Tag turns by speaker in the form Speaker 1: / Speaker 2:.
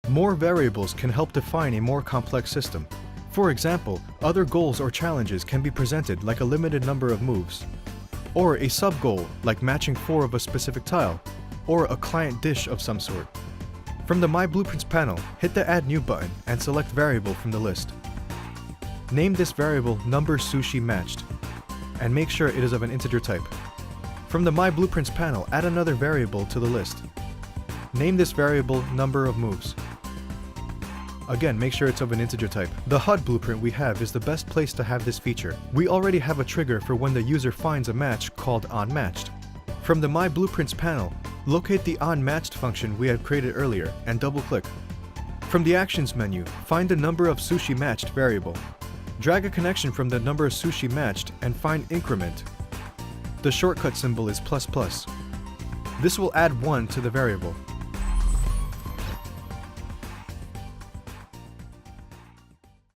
Speaker 1: More variables can help define a more complex system. For example, other goals or challenges can be presented like a limited number of moves, or a sub-goal like matching 4 of a specific tile, or a client dish of some sort. From the My Blueprints panel, hit the Add New button and select Variable from the list. Name this variable Number Sushi Matched, and make sure it is of an integer type. From the My Blueprints panel, add another variable to the list. Name this variable Number of Moves. Again, make sure it's of an integer type. The HUD blueprint we have is the best place to have this feature. We already have a trigger for when the user finds a match called onMatched. From the My Blueprints panel, locate the onMatched function we had created earlier and double-click. From the Actions menu, find the Number of Sushi Matched variable. Drag a connection from the Number of Sushi Matched and find Increment. The shortcut symbol is ++. This will add 1 to the variable.